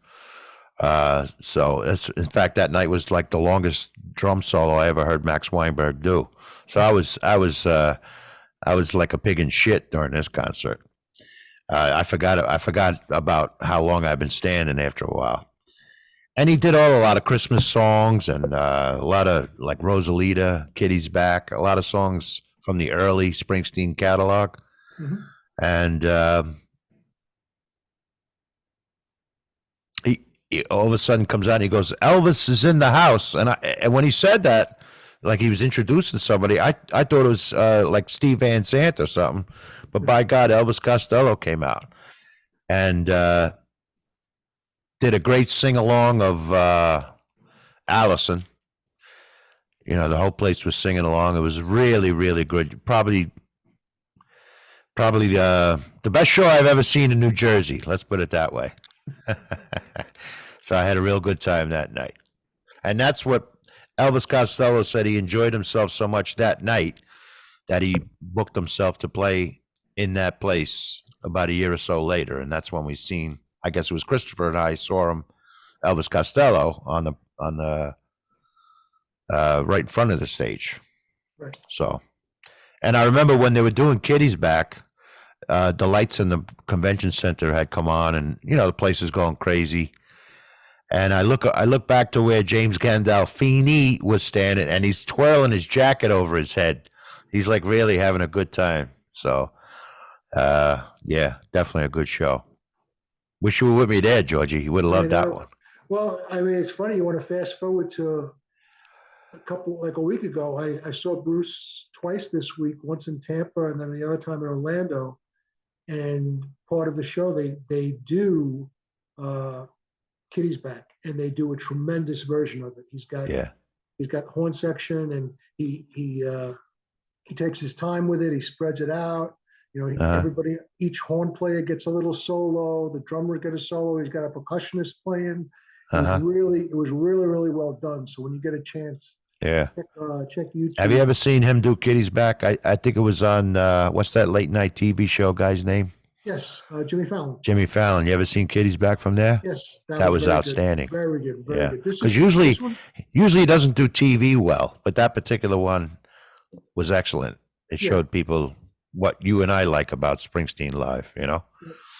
So in fact, that night was like the longest drum solo I ever heard Max Weinberg do. So I was like a pig in shit during this concert. I forgot about how long I've been standing after a while. And he did a lot of Christmas songs, and a lot of like Rosalita, Kitty's Back, a lot of songs from the early Springsteen catalog. Mm-hmm. And he all of a sudden comes out and he goes, "Elvis is in the house." And when he said that, like he was introducing somebody, I thought it was like Steve Van Sant or something. But by God, Elvis Costello came out and did a great sing along of Allison. The whole place was singing along. It was really, really good. Probably the best show I've ever seen in New Jersey. Let's put it that way. So I had a real good time that night. And that's what Elvis Costello said. He enjoyed himself so much that night that he booked himself to play in that place about a year or so later. And that's when I guess it was Christopher and I saw him, Elvis Costello, on the right in front of the stage. Right. So, and I remember when they were doing Kitty's back, the lights in the convention center had come on, and the place is going crazy. And I look back to where James Gandolfini was standing, and he's twirling his jacket over his head. He's like really having a good time. So, yeah, definitely a good show. Wish you were with me there, Georgie. You would have loved that one. Well, I mean, it's funny. You want to fast forward to a week ago. I saw Bruce twice this week, once in Tampa and then the other time in Orlando. And part of the show, they do Kitty's back, and they do a tremendous version of it. He's got horn section, and he takes his time with it. He spreads it out. Everybody, each horn player gets a little solo. The drummer gets a solo. He's got a percussionist playing. It was really well done. So when you get a chance, check YouTube. Have you ever seen him do Kitty's back? I think it was on what's that late night TV show guy's name? Yes, Jimmy Fallon. Jimmy Fallon. You ever seen Kitty's back from there? Yes, that was outstanding. Good. Very good, very good. Because usually he doesn't do TV well, but that particular one was excellent. It showed people what you and I like about Springsteen live.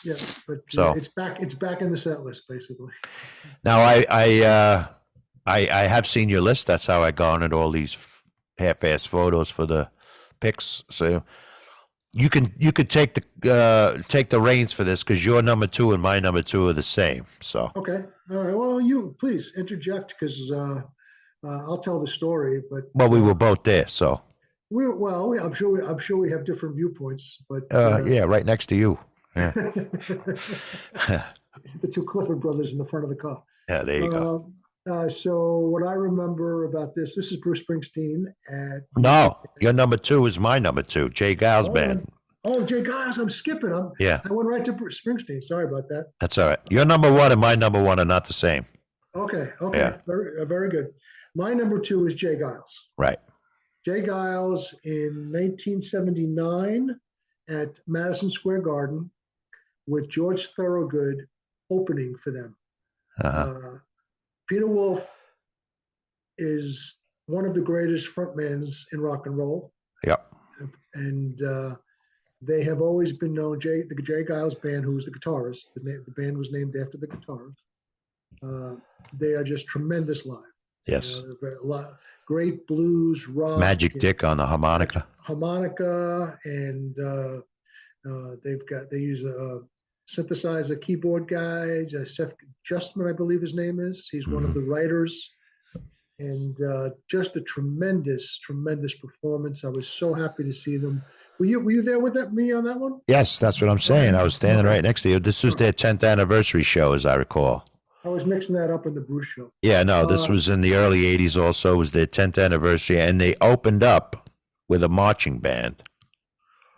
Yeah, but so it's back in the set list basically. Now I have seen your list. That's how I garnered all these half-ass photos for the pics. So you could take the reins for this, because your number 2 and my number 2 are the same. So okay, all right. Well, you please interject, because I'll tell the story. But we were both there, so I'm sure we have different viewpoints. But yeah, right next to you. Yeah. The two Clifford brothers in the front of the car. Yeah, there you go. So what I remember about this is Bruce Springsteen No, your number 2 is my number 2, Jay Giles Band. Oh, Jay Giles, I'm skipping. I went right to Bruce Springsteen. Sorry about that. That's all right. Your number 1 and my number 1 are not the same. Okay. Yeah. Very good. My number 2 is Jay Giles. Right. Jay Giles in 1979 at Madison Square Garden with George Thorogood opening for them. Peter Wolf is one of the greatest frontmans in rock and roll. Yep. And they have always been known, the Jay Giles Band, who was the guitarist. The band was named after the guitarist. They are just tremendous live. Yes. Great blues, rock. Magic Dick on the harmonica. And they use a synthesizer keyboard guy, Seth Justman, I believe his name is. He's one of the writers, and just a tremendous performance. I was so happy to see them. Were you there with me on that one? Yes, that's what I'm saying. I was standing right next to you. This was their 10th anniversary show, as I recall. I was mixing that up in the Bruce show. Yeah, no, this was in the early 80s also. It was their 10th anniversary, and they opened up with a marching band.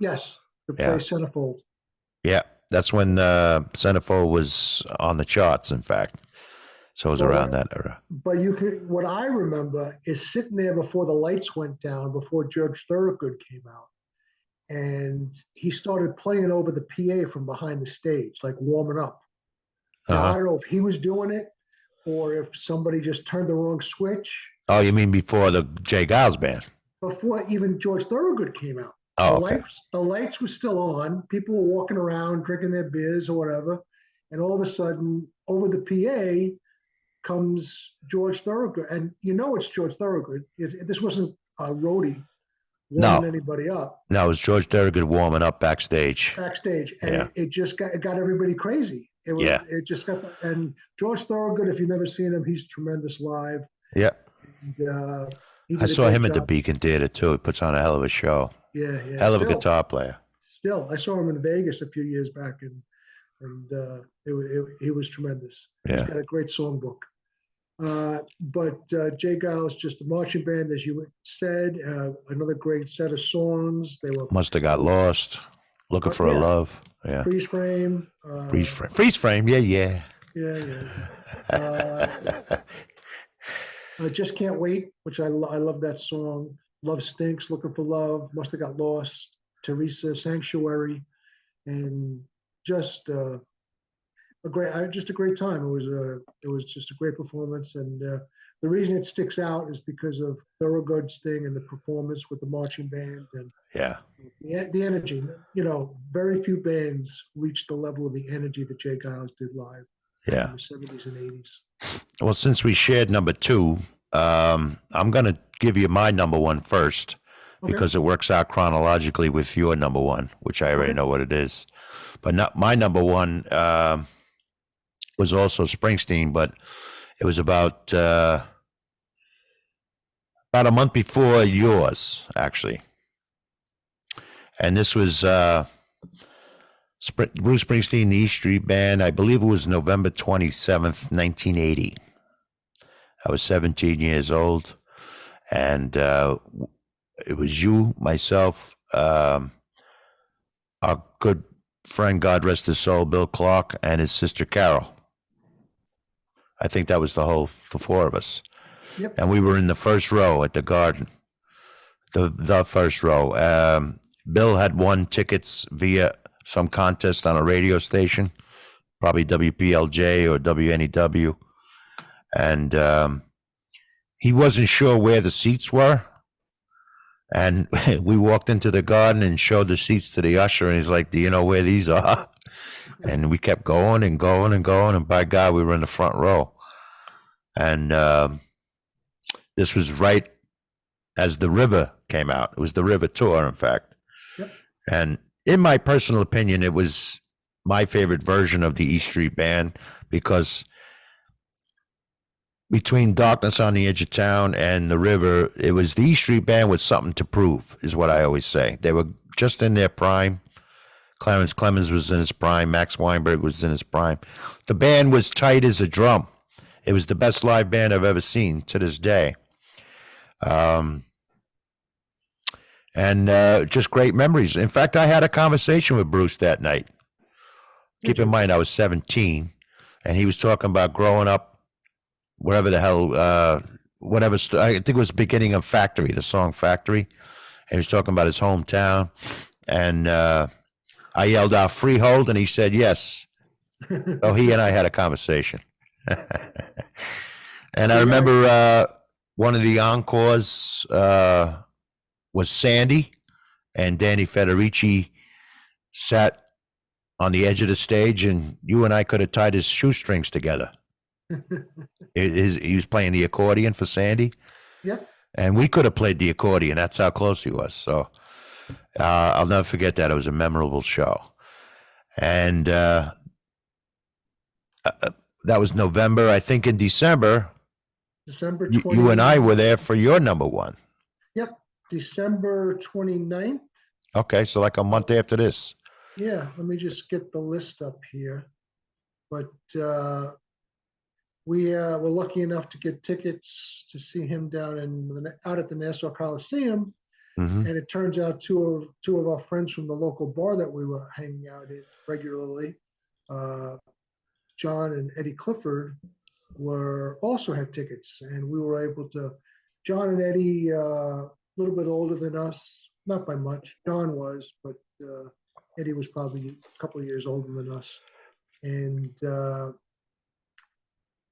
Yes, to play Centerfold. Yeah, that's when Centerfold was on the charts, in fact. So it was around that era. But what I remember is sitting there before the lights went down, before George Thorogood came out, and he started playing over the PA from behind the stage, like warming up. Now, I don't know if he was doing it or if somebody just turned the wrong switch. Oh, you mean before the Jay Giles Band? Before even George Thorogood came out. Oh, the lights were still on. People were walking around drinking their beers or whatever. And all of a sudden, over the PA comes George Thorogood. And it's George Thorogood. This wasn't a roadie warming anybody up. No, it was George Thorogood warming up backstage. And it just got everybody crazy. It just got, and George Thorogood, if you've never seen him, he's tremendous live. Yeah. And, I saw him at the Beacon Theater too. He puts on a hell of a show. Yeah. Hell of a guitar player. Still, I saw him in Vegas a few years back, and he was tremendous. Yeah. He's got a great songbook. But Jay Giles, just a marching band, as you said, another great set of songs. They were Must Have Got Lost. Looking for a Love. Yeah. Freeze Frame. Freeze Frame. Yeah. I Just Can't Wait, which I love that song. Love Stinks, Looking for Love, Must Have Got Lost, Teresa, Sanctuary, and just just a great time. It was just a great performance, and the reason it sticks out is because of Thorogood's thing and the performance with the marching band and Yeah. the energy. You know, very few bands reach the level of the energy that Jay Giles did live in Yeah. the '70s and '80s. Well, since we shared number two, I'm going to give you my number one first Okay, because it works out chronologically with your number one, which I already okay, know what it is. But not my number one was also Springsteen, but it was about a month before yours, actually. And this was Bruce Springsteen, the E Street Band. I believe it was November 27th, 1980. I was 17 years old, and it was you, myself, our good friend, God rest his soul, Bill Clark, and his sister Carol. I think that was the four of us. yep. And we were in the first row at the Garden, the first row. Bill had won tickets via some contest on a radio station, probably WPLJ or WNEW, and he wasn't sure where the seats were. And we walked into the Garden and showed the seats to the usher, and he's like, "Do you know where these are?" And we kept going and going and going, and by God, we were in the front row. And this was right as The River came out. It was the River tour, in fact. Yep. And in my personal opinion, it was my favorite version of the E Street Band because between Darkness on the Edge of Town and The River, it was the E Street Band with something to prove, is what I always say. They were just in their prime. Clarence Clemens was in his prime. Max Weinberg was in his prime. The band was tight as a drum. It was the best live band I've ever seen to this day. And just great memories. In fact, I had a conversation with Bruce that night. Keep in mind, I was 17, and he was talking about growing up, wherever the hell, I think it was the beginning of Factory, the song Factory. And he was talking about his hometown. And I yelled out Freehold, and he said yes. So he and I had a conversation. And I remember one of the encores was Sandy, and Danny Federici sat on the edge of the stage, and you and I could have tied his shoestrings together. He was playing the accordion for Sandy, Yep. and we could have played the accordion. That's how close he was. So I'll never forget that. It was a memorable show. And that was November. I think in December, December you and I were there for your number one. Yep. December 29th. Okay, so like a month after this. Yeah, let me just get the list up here. But we were lucky enough to get tickets to see him out at the Nassau Coliseum. Mm-hmm. And it turns out two of our friends from the local bar that we were hanging out in regularly, John and Eddie Clifford, also had tickets, and we were able to. John and Eddie, a little bit older than us, not by much. John was, but Eddie was probably a couple of years older than us, and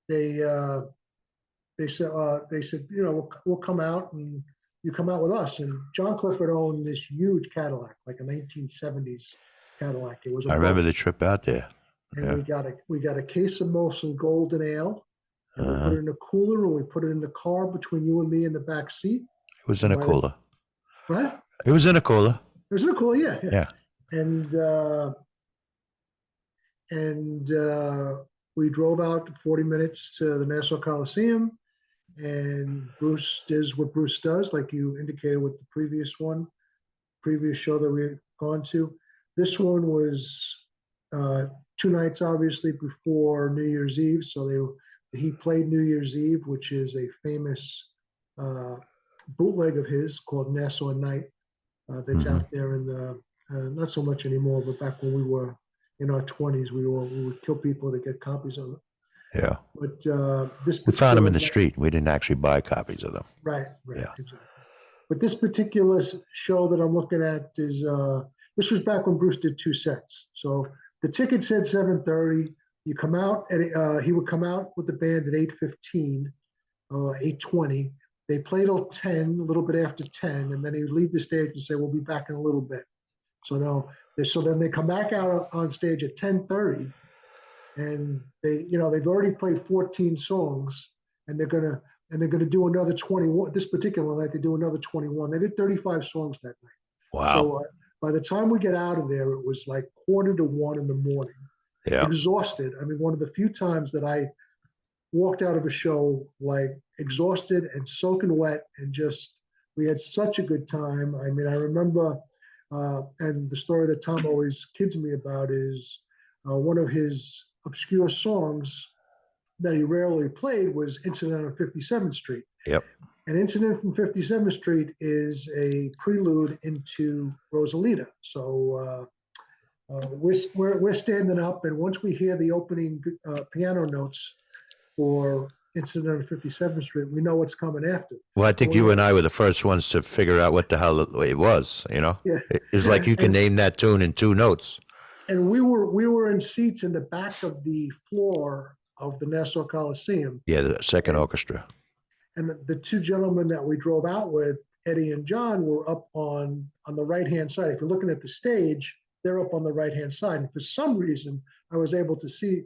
they said, you know, we'll come out and you come out with us. And John Clifford owned this huge Cadillac, like a 1970s Cadillac. It was a I remember the trip out there. and Yeah. we got a case of Molson Golden Ale, and we put it in a cooler, and we put it in the car between you and me in the back seat. It was in a cooler. What? It was in a cooler. It was in a cooler, yeah. Yeah. And we drove out 40 minutes to the Nassau Coliseum, and Bruce does what Bruce does, like you indicated with the previous show that we had gone to. This one was 2 nights, obviously, before New Year's Eve. So he played New Year's Eve, which is a famous bootleg of his called Nassau Night. That's out there in the not so much anymore, but back when we were in our 20s, we would kill people to get copies of it. Yeah. But this we found them in the street. We didn't actually buy copies of them. Right. Yeah. Exactly. But this particular show that I'm looking at is this was back when Bruce did 2 sets. So the ticket said 7:30. You come out at he would come out with the band at 8:15, 8:20. They played till 10, a little bit after 10, and then he would leave the stage and say, "We'll be back in a little bit." So no, so then they come back out on stage at 10:30, and they've already played 14 songs, and they're gonna do another 21. This particular night they do another 21. They did 35 songs that night. Wow. So by the time we get out of there, it was like 1:45 in the morning, Yeah. exhausted. I mean, one of the few times that I walked out of a show like exhausted and soaking wet, and just we had such a good time. I mean, I remember, and the story that Tom always kids me about is one of his obscure songs that he rarely played was "Incident on 57th Street." Yep. An incident from 57th Street is a prelude into Rosalita. So we're standing up, and once we hear the opening piano notes for Incident on 57th Street, we know what's coming after. Well, I think Well, you and I were the first ones to figure out what the hell it was, you know? Yeah, It's like you can name that tune in 2 notes. and we were in seats in the back of the floor of the Nassau Coliseum, Yeah, the second orchestra. and the two gentlemen that we drove out with, Eddie and John, were up on the right hand side. If you're looking at the stage, they're up on the right hand side, and for some reason, I was able to see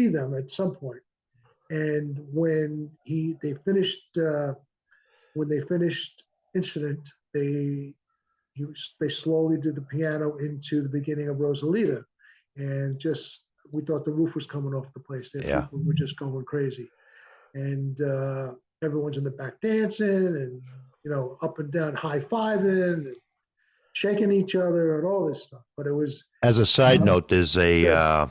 them at some point. And when they finished Incident, they slowly did the piano into the beginning of Rosalita, and just we thought the roof was coming off the place. Yeah. People were just going crazy, and everyone's in the back dancing, and up and down, high fiving, and shaking each other, and all this stuff. But it was As a side note, there's a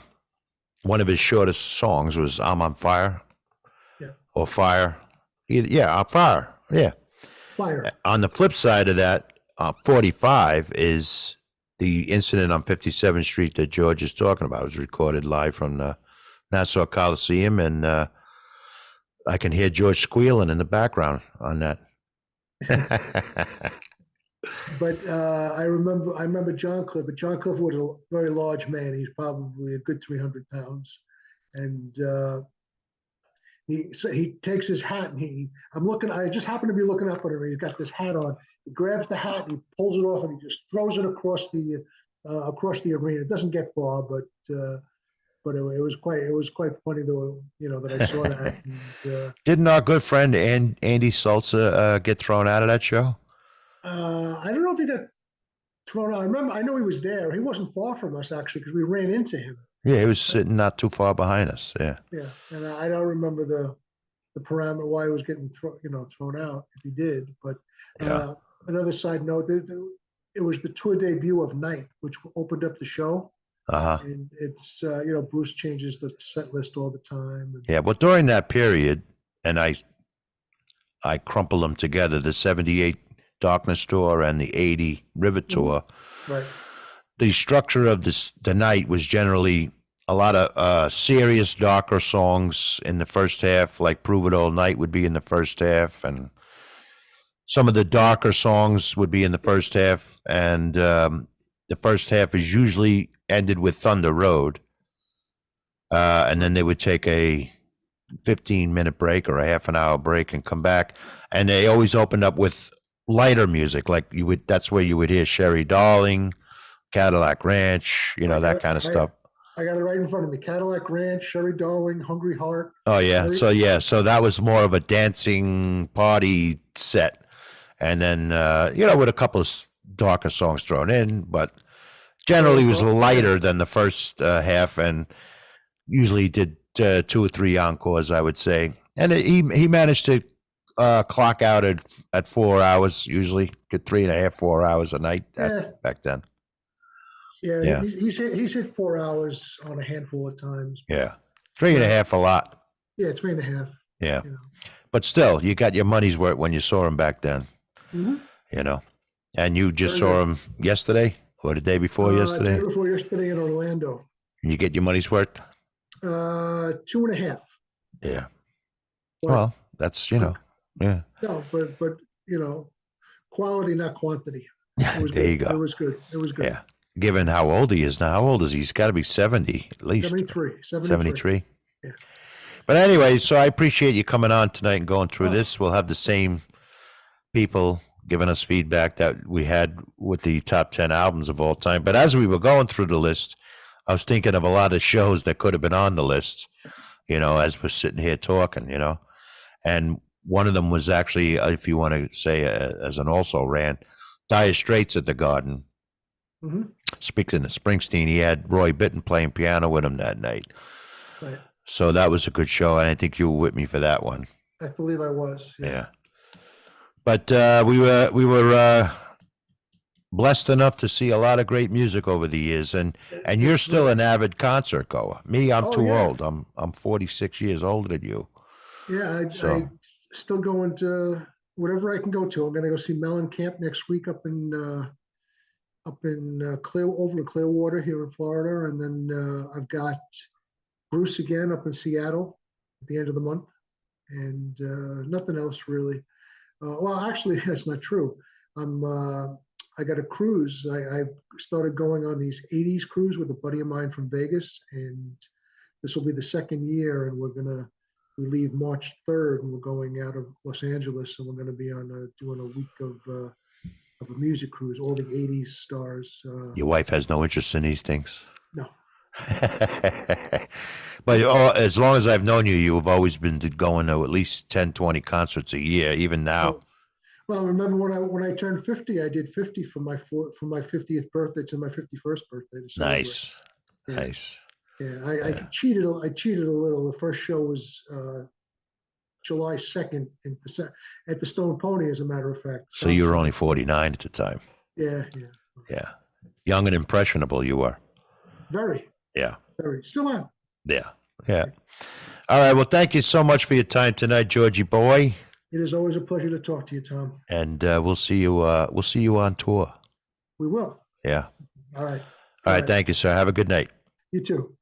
one of his shortest songs was "I'm on Fire" Yeah. or "Fire." Yeah, "On Fire." Yeah. fire. On the flip side of that, 45 is the incident on 57th Street that George is talking about. It was recorded live from the Nassau Coliseum, and I can hear George squealing in the background on that. But I remember John Cliff. But John Cliff was a very large man. He's probably a good 300 pounds, and he takes his hat, and I just happen to be looking up at him. He's got this hat on. He grabs the hat and he pulls it off, and he just throws it across the arena. It doesn't get far, but it was quite funny though. That I saw that. And, Didn't our good friend Andy Salsa get thrown out of that show? I don't know if he got thrown out. I know he was there. He wasn't far from us actually, because we ran into him. Yeah, he was sitting not too far behind us. Yeah. Yeah, and I don't remember the parameter why he was getting thrown out if he did. But Yeah. another side note, it was the tour debut of Night, which opened up the show, Uh-huh. and it's Bruce changes the set list all the time. And, Yeah, well, during that period, and I crumple them together, the 78 Darkness Tour and the 80 Rivet Tour, right. the structure of the night was generally a lot of serious, darker songs in the first half, like Prove It All Night would be in the first half, and some of the darker songs would be in the first half, and the first half is usually ended with Thunder Road, and then they would take a 15-minute break or a half an hour break and come back, and they always opened up with lighter music, like that's where you would hear Sherry Darling, Cadillac Ranch, that kind of stuff. I got it right in front of me. Cadillac Ranch, Sherry Darling, Hungry Heart. Oh yeah, so that was more of a dancing party set, and then with a couple of darker songs thrown in, but generally was lighter than the first half, and usually did 2 or 3 encores, I would say, and he managed to clock out at 4 hours, usually get 3.5, 4 hours a night back then. Yeah. He's hit 4 hours on a handful of times. Yeah, 3.5 a lot. Yeah, 3.5. Yeah, but still, you got your money's worth when you saw him back then. Mm-hmm. And you just saw him yesterday or the day before yesterday. Day before yesterday in Orlando. And you get your money's worth. 2.5. Yeah. But, well, that's Yeah. No, but quality, not quantity. There you go. It was good. It was good. Yeah. given how old he is now. How old is he? He's got to be 70 at least. 73. 73. Yeah. But anyway, so I appreciate you coming on tonight and going through Oh. this. We'll have the same people giving us feedback that we had with the top 10 albums of all time. But as we were going through the list, I was thinking of a lot of shows that could have been on the list, as we're sitting here talking, And one of them was actually, if you want to say as an also ran, Dire Straits at the Garden. Mm-hmm. Speaking of Springsteen, he had Roy Bittan playing piano with him that night. Right. So that was a good show, and I think you were with me for that one. I believe I was. Yeah. But we were blessed enough to see a lot of great music over the years, and you're still an avid concert goer. Me, I'm too old. I'm 46 years older than you. Yeah, I still going to whatever I can go to. I'm going to go see Mellencamp next week up in over in Clearwater here in Florida, and then I've got Bruce again up in Seattle at the end of the month, and nothing else really. Well, actually, that's not true. I got a cruise. I started going on these 80s cruise with a buddy of mine from Vegas, and this will be the second year, and we leave March 3rd, and we're going out of Los Angeles, and we're going to be doing a week of a music cruise, all the 80s stars. Your wife has no interest in these things? No. But as long as I've known you, you've always been going to at least 10, 20 concerts a year, even now. Well, remember when I turned 50, I did 50 from my 50th birthday to my 51st birthday. Nice. Yeah. Nice. Yeah, I cheated. I cheated a little. The first show was July 2nd at the Stone Pony, as a matter of fact. So you were only 49 at the time. Yeah. Yeah. Young and impressionable you were. Very. Yeah. Very. Still am. Yeah. All right. Well, thank you so much for your time tonight, Georgie boy. It is always a pleasure to talk to you, Tom. And we'll see you on tour. We will. Yeah. All right. All right. Thank you, sir. Have a good night. You too.